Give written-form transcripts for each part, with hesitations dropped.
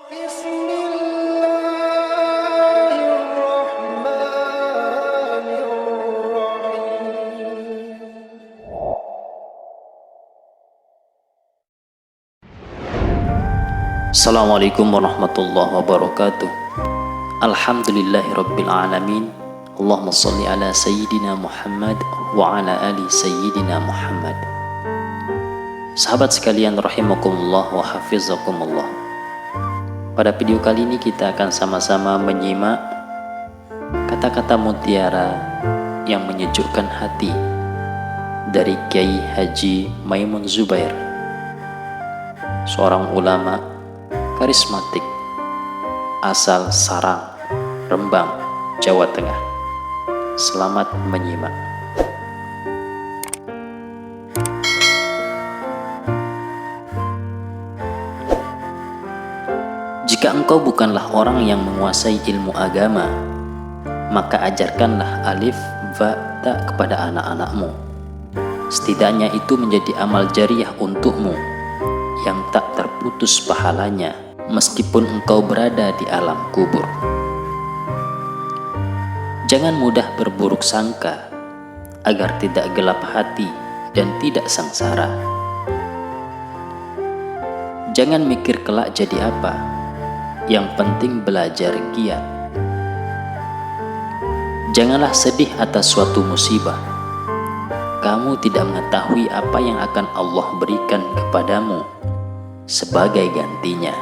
Assalamualaikum warahmatullahi wabarakatuh. Alhamdulillahirabbil alamin. Allahumma shalli ala sayyidina Muhammad wa ala ali sayyidina Muhammad. Sahabat sekalian rahimakumullah wa hafizakumullah. Pada video kali ini kita akan sama-sama menyimak kata-kata mutiara yang menyejukkan hati dari Kiai Haji Maimun Zubair, seorang ulama karismatik asal Sarang, Rembang, Jawa Tengah. Selamat menyimak. Jika engkau bukanlah orang yang menguasai ilmu agama, maka ajarkanlah alif, ba, ta kepada anak-anakmu. Setidaknya itu menjadi amal jariah untukmu yang tak terputus pahalanya meskipun engkau berada di alam kubur. Jangan mudah berburuk sangka agar tidak gelap hati dan tidak sengsara. Jangan mikir kelak jadi apa, yang penting belajar giat. Janganlah sedih atas suatu musibah. Kamu tidak mengetahui apa yang akan Allah berikan kepadamu sebagai gantinya.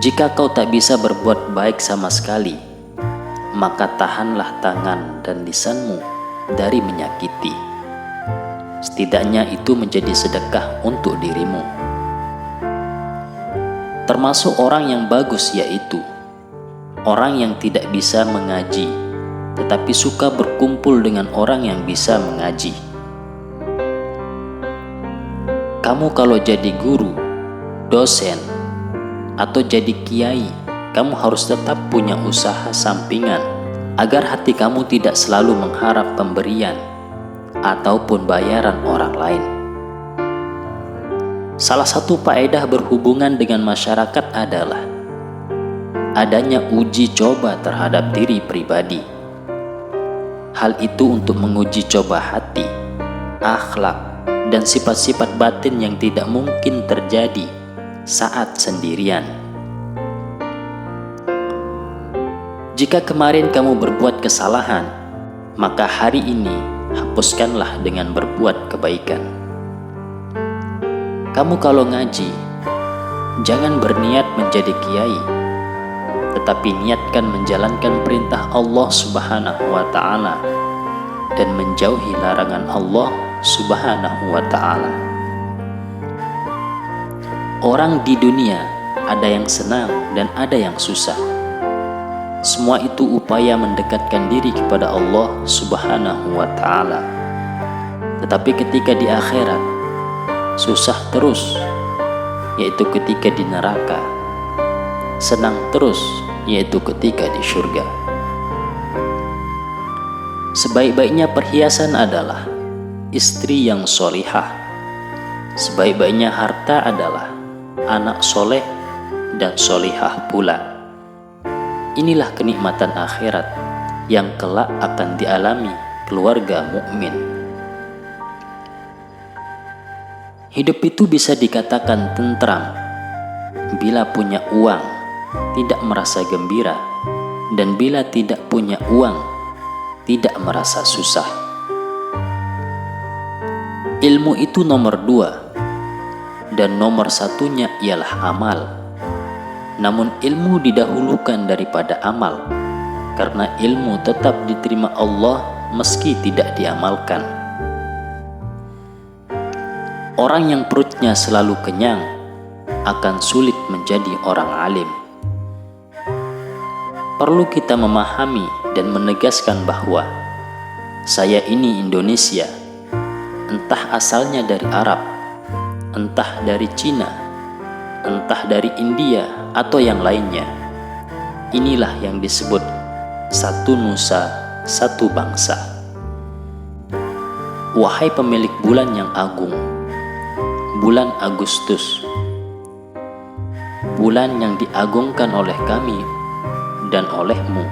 Jika kau tak bisa berbuat baik sama sekali, maka tahanlah tangan dan lisanmu dari menyakiti. Setidaknya itu menjadi sedekah untuk dirimu. Termasuk orang yang bagus yaitu orang yang tidak bisa mengaji, tetapi suka berkumpul dengan orang yang bisa mengaji. Kamu kalau jadi guru, dosen, atau jadi kiai, kamu harus tetap punya usaha sampingan agar hati kamu tidak selalu mengharap pemberian ataupun bayaran orang lain. Salah satu faedah berhubungan dengan masyarakat adalah adanya uji coba terhadap diri pribadi. Hal itu untuk menguji coba hati, akhlak, dan sifat-sifat batin yang tidak mungkin terjadi saat sendirian. Jika kemarin kamu berbuat kesalahan, maka hari ini hapuskanlah dengan berbuat kebaikan. Kamu kalau ngaji, jangan berniat menjadi kiai, tetapi niatkan menjalankan perintah Allah Subhanahu wa Ta'ala dan menjauhi larangan Allah Subhanahu wa Ta'ala. Orang di dunia ada yang senang dan ada yang susah. Semua itu upaya mendekatkan diri kepada Allah Subhanahu wa Ta'ala. Tetapi ketika di akhirat susah terus, yaitu ketika di neraka. Senang terus, yaitu ketika di surga. Sebaik-baiknya perhiasan adalah istri yang solihah. Sebaik-baiknya harta adalah anak soleh dan solihah pula. Inilah kenikmatan akhirat yang kelak akan dialami keluarga mukmin. Hidup itu bisa dikatakan tentram bila punya uang, tidak merasa gembira, dan bila tidak punya uang, tidak merasa susah. Ilmu itu nomor 2, dan nomor satunya ialah amal. Namun ilmu didahulukan daripada amal, karena ilmu tetap diterima Allah meski tidak diamalkan. Orang yang perutnya selalu kenyang akan sulit menjadi orang alim. Perlu kita memahami dan menegaskan bahwa saya ini Indonesia, entah asalnya dari Arab, entah dari Cina, entah dari India atau yang lainnya. Inilah yang disebut satu nusa, satu bangsa. Wahai pemilik bulan yang agung, bulan Agustus, bulan yang diagungkan oleh kami dan olehmu,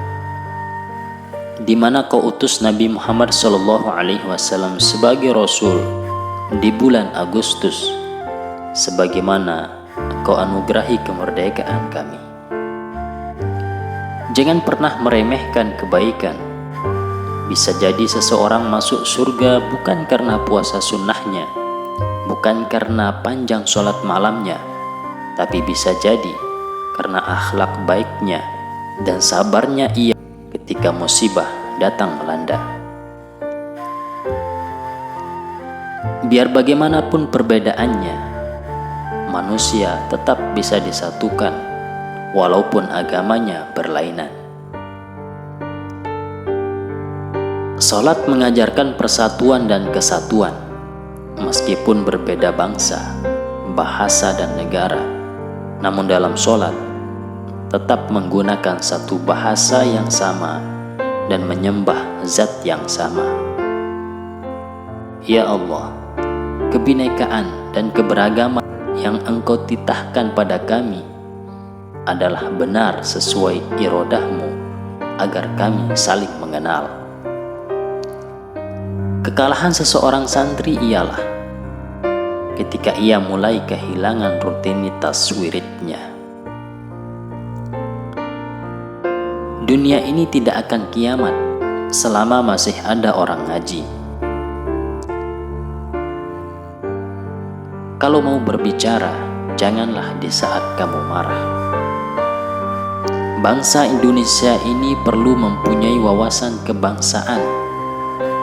di mana kau utus Nabi Muhammad SAW sebagai Rasul di bulan Agustus, sebagaimana kau anugerahi kemerdekaan kami. Jangan pernah meremehkan kebaikan. Bisa jadi seseorang masuk surga bukan karena puasa sunnahnya, bukan karena panjang sholat malamnya, tapi bisa jadi karena akhlak baiknya dan sabarnya ia ketika musibah datang melanda. Biar bagaimanapun perbedaannya, manusia tetap bisa disatukan walaupun agamanya berlainan. Salat mengajarkan persatuan dan kesatuan, meskipun berbeda bangsa, bahasa, dan negara. Namun dalam salat tetap menggunakan satu bahasa yang sama dan menyembah zat yang sama. Ya Allah, kebinekaan dan keberagaman yang Engkau titahkan pada kami adalah benar sesuai irodahmu agar kami saling mengenal. Kekalahan seseorang santri ialah ketika ia mulai kehilangan rutinitas wiridnya. Dunia ini tidak akan kiamat selama masih ada orang ngaji. Kalau mau berbicara, janganlah di saat kamu marah. Bangsa Indonesia ini perlu mempunyai wawasan kebangsaan,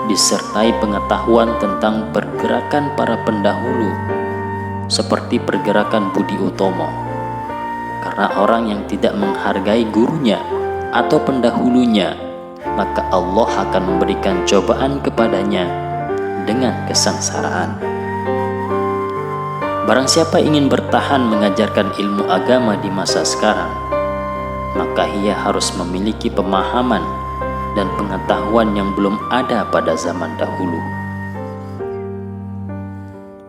disertai pengetahuan tentang pergerakan para pendahulu, seperti pergerakan Budi Utomo. Karena orang yang tidak menghargai gurunya atau pendahulunya, maka Allah akan memberikan cobaan kepadanya dengan kesengsaraan. Barang siapa ingin bertahan mengajarkan ilmu agama di masa sekarang, maka ia harus memiliki pemahaman dan pengetahuan yang belum ada pada zaman dahulu.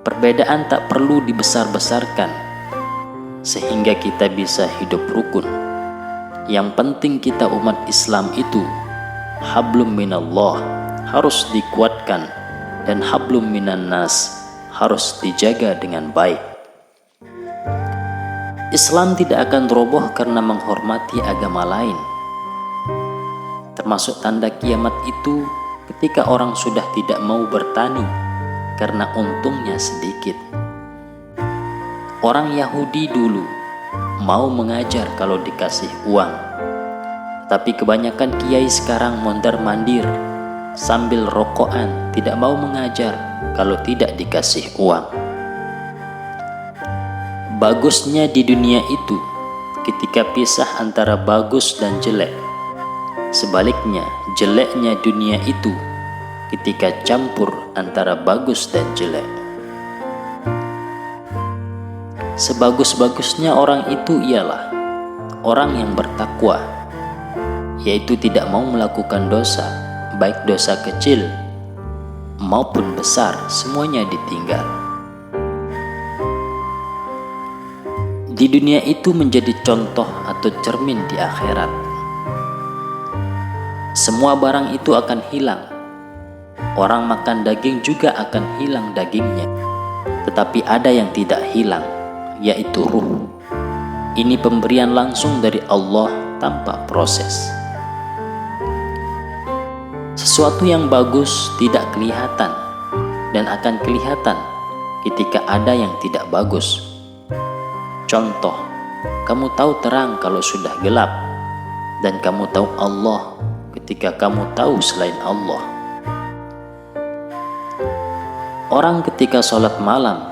Perbedaan tak perlu dibesar-besarkan, sehingga kita bisa hidup rukun. Yang penting kita umat Islam itu, hablum minallah harus dikuatkan, dan hablum minan nas harus dijaga dengan baik. Islam tidak akan roboh karena menghormati agama lain. Termasuk tanda kiamat itu ketika orang sudah tidak mau bertani karena untungnya sedikit. Orang Yahudi dulu mau mengajar kalau dikasih uang, tapi kebanyakan kiai sekarang mondar-mandir sambil rokokan, tidak mau mengajar kalau tidak dikasih uang. Bagusnya di dunia itu ketika pisah antara bagus dan jelek. Sebaliknya, jeleknya dunia itu ketika campur antara bagus dan jelek. Sebagus-bagusnya orang itu ialah orang yang bertakwa, yaitu tidak mau melakukan dosa, baik dosa kecil maupun besar, semuanya ditinggal. Di dunia itu menjadi contoh atau cermin di akhirat. Semua barang itu akan hilang. Orang makan daging juga akan hilang dagingnya. Tetapi ada yang tidak hilang, yaitu ruh. Ini pemberian langsung dari Allah tanpa proses. Sesuatu yang bagus tidak kelihatan dan akan kelihatan ketika ada yang tidak bagus. Contoh, kamu tahu terang kalau sudah gelap, dan kamu tahu Allah ketika kamu tahu selain Allah. Orang ketika sholat malam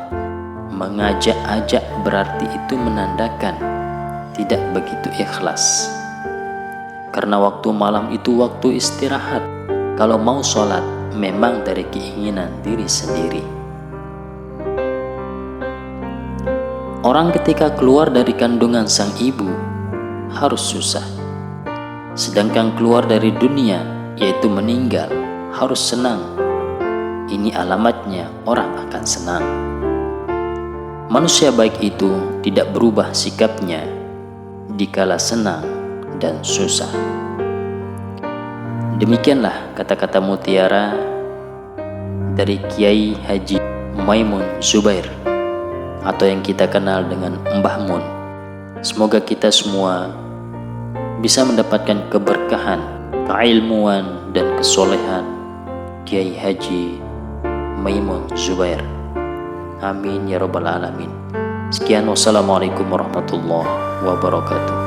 mengajak-ajak berarti itu menandakan tidak begitu ikhlas. Karena waktu malam itu waktu istirahat. Kalau mau sholat memang dari keinginan diri sendiri. Orang ketika keluar dari kandungan sang ibu harus susah. Sedangkan keluar dari dunia, yaitu meninggal, harus senang. Ini alamatnya orang akan senang. Manusia baik itu tidak berubah sikapnya dikala senang dan susah. Demikianlah kata-kata mutiara dari Kiai Haji Maimun Zubair, atau yang kita kenal dengan Mbah Mun. Semoga kita semua bisa mendapatkan keberkahan, keilmuan, dan kesolehan Kiai Haji Maimun Zubair. Amin ya rabbal alamin. Sekian, wassalamualaikum warahmatullahi wabarakatuh.